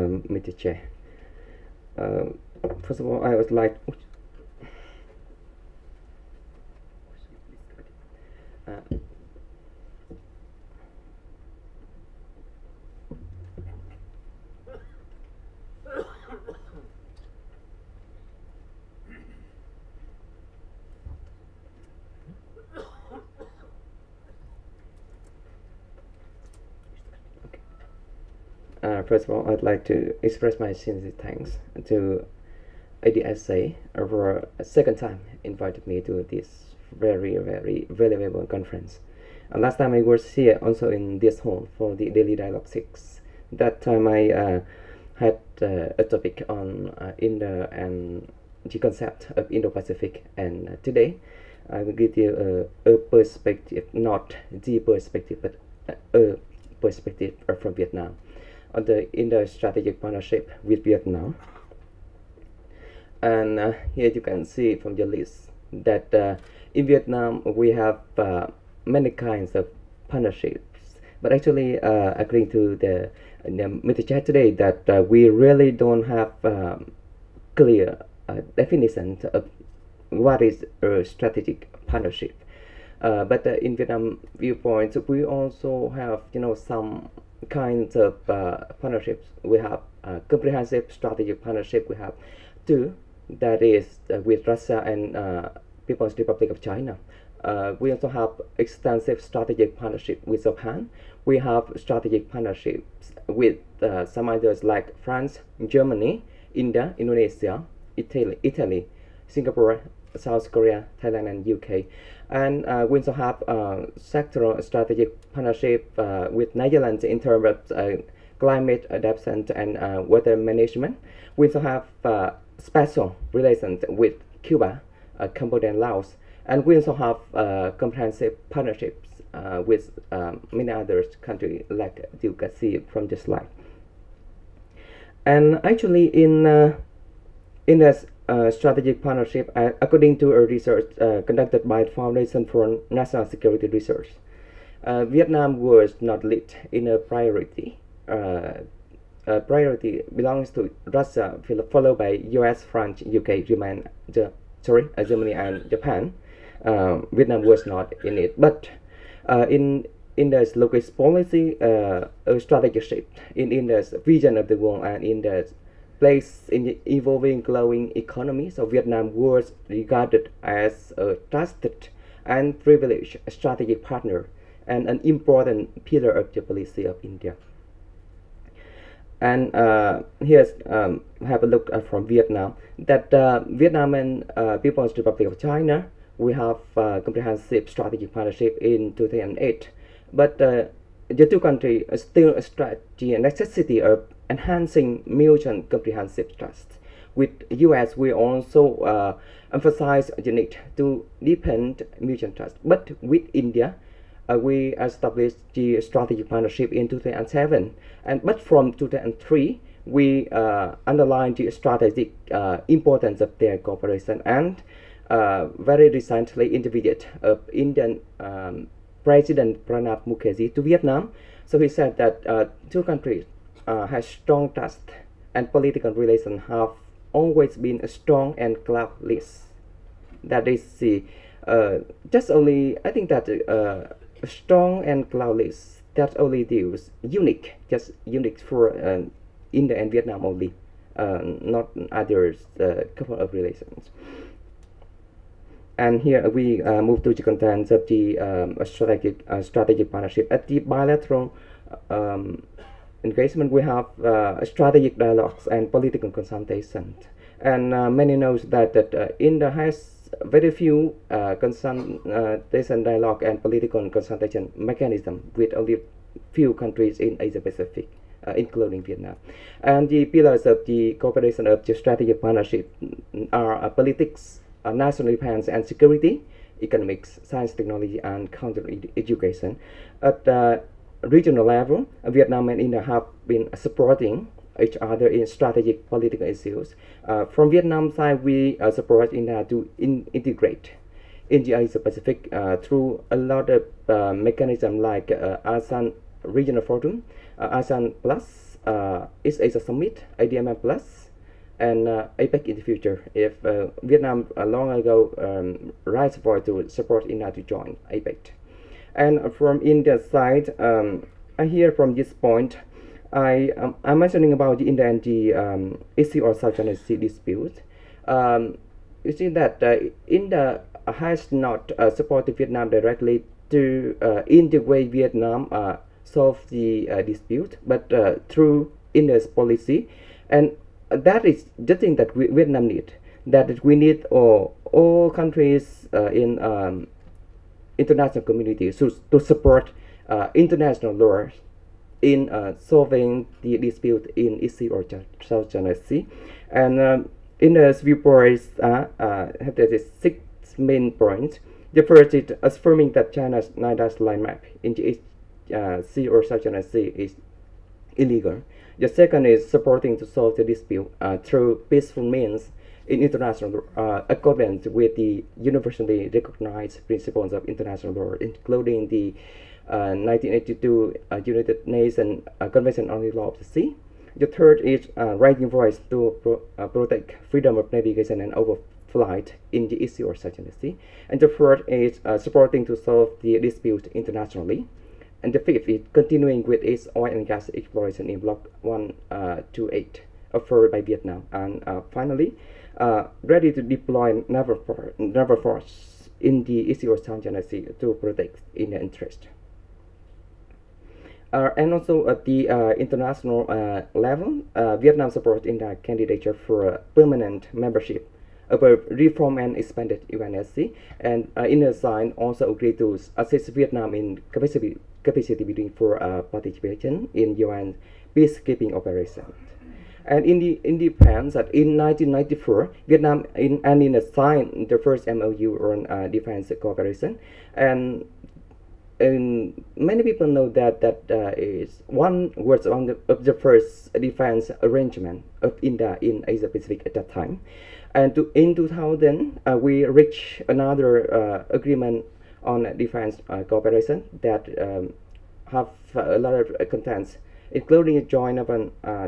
Mr. Chair. First of all, I would like. First of all, I'd like to express my sincere thanks to IDSA for a second time invited me to this very valuable conference. Last time I was here also in this hall for the Daily Dialogue 6. That time I had a topic on Indo and the concept of Indo-Pacific, and today I will give you a perspective, not the perspective, but a perspective from Vietnam on the Indo-strategic partnership with Vietnam. And here you can see from the list that in Vietnam we have many kinds of partnerships, but actually according to the Mr. Chair today, that we really don't have clear definition of what is a strategic partnership. But in Vietnam viewpoint, we also have some kinds of partnerships. We have comprehensive strategic partnership. We have two, that is with Russia and People's Republic of China. We also have extensive strategic partnership with Japan. We have strategic partnerships with some others like France, Germany, India, Indonesia, Italy, Singapore, South Korea, Thailand, and UK. And we also have sectoral strategic partnership with Netherlands in terms of climate adaptation and water management. We also have special relations with Cuba, Cambodia, and Laos. And we also have comprehensive partnerships with many other countries, like you can see from the slide. And actually, in this strategic partnership, according to a research conducted by the Foundation for National Security Research, Vietnam was not lead in a priority. Priority belongs to Russia, followed by US, France, UK, Germany, and Japan. Vietnam was not in it, but in India's local policy, a strategic shift in India's vision of the world and India's place in the evolving global economy. So Vietnam was regarded as a trusted and privileged strategic partner and an important pillar of the policy of India. And here's have a look from Vietnam. That Vietnam and People's Republic of China, we have comprehensive strategic partnership in 2008. But the two countries still strategy and necessity of enhancing mutual comprehensive trust. With US, we also emphasize the need to deepen mutual trust. But with India, we established the strategic partnership in 2007, but from 2003 we underlined the strategic importance of their cooperation, and very recently in the visit of Indian President Pranab Mukherjee to Vietnam. So he said that two countries have strong trust and political relations have always been strong and cloudless. That is the just only, I think that strong and cloudless, that only deals unique, just unique for India and Vietnam only, not others couple of relations. And here we move to the contents of the strategic partnership. At the bilateral engagement, we have strategic dialogues and political consultations. And many knows that India has very few consultation, dialogue, and political consultation mechanism with only few countries in Asia Pacific, including Vietnam. And the pillars of the cooperation of the strategic partnership are politics, national defense and security, economics, science, technology, and counter-education. At the regional level, Vietnam and India have been supporting each other in strategic political issues. From Vietnam side, we support India to integrate in the Asia Pacific through a lot of mechanisms like ASEAN Regional Forum, ASEAN Plus, East Asia Summit, IDMM Plus, and APEC in the future. If Vietnam long ago raised voice to support India to join APEC. And from India's side, I hear from this point, I'm mentioning about the India and the issue or South China Sea dispute. You see that India has not supported Vietnam directly to in the way Vietnam solve the dispute, but through India's policy, and that is the thing that Vietnam need. That we need all countries in international community to support international law in solving the dispute in East Sea or South China Sea. And India's viewpoints have the 6 main points. The first is affirming that China's 9-dash line map in the East Sea or South China Sea is illegal. The second is supporting to solve the dispute through peaceful means in international accordance with the universally recognized principles of international law, including the 1982 United Nations Convention on the Law of the Sea. The third is raising voice to protect freedom of navigation and overflight in the East Sea or South China Sea. And the fourth is supporting to solve the dispute internationally. And the fifth is continuing with its oil and gas exploration in Block 128 offered by Vietnam. And finally, ready to deploy naval force in the East Sea or South China Sea to protect Indian interest. And also at the international level, Vietnam supports India's candidature for permanent membership of a reform and expanded UNSC, and India side also agreed to assist Vietnam in capacity building for participation in UN peacekeeping operations. And in the plans that in 1994, Vietnam and India signed the first MOU on defense cooperation, and many people know that is one of the first defense arrangement of India in Asia Pacific at that time. And in 2000, we reached another agreement on defense cooperation that have a lot of contents, including a joint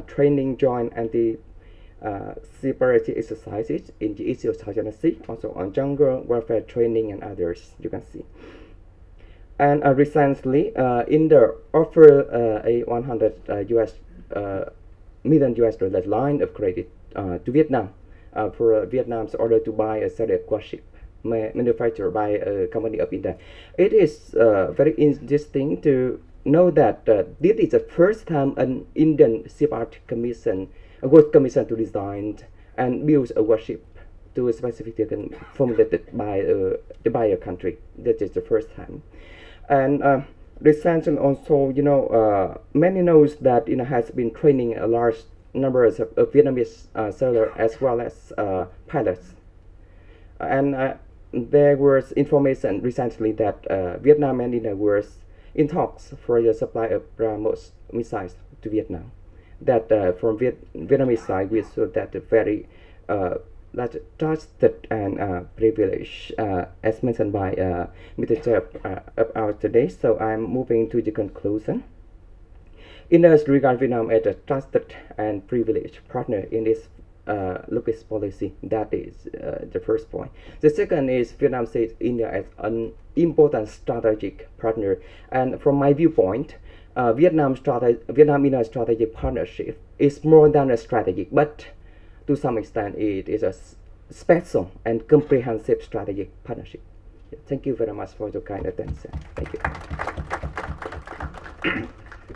training, joint anti-separatist exercises in the East of South China Sea, also on jungle warfare training and others you can see. And recently, India offered a 100 million US dollar line of credit to Vietnam for Vietnam's order to buy a set of warship manufactured by a company of India. It is very interesting to know that this is the first time an Indian shipyard commission was commissioned to design and build a warship to a specification formulated by the buyer country. That is the first time. And recently also, many knows that has been training a large numbers of Vietnamese sailors as well as pilots. And there was information recently that Vietnam and India were in talks for the supply of BrahMos missiles to Vietnam. That from Vietnamese side, we saw that very trusted and privileged, as mentioned by Mr. Chair of ours today. So I'm moving to the conclusion. India regards Vietnam as a trusted and privileged partner in this Lucas policy. That is the first point. The second is Vietnam sees India as an important strategic partner, and from my viewpoint, Vietnam-India strategic partnership is more than a strategic, but to some extent it is a special and comprehensive strategic partnership. Thank you very much for your kind attention. Thank you.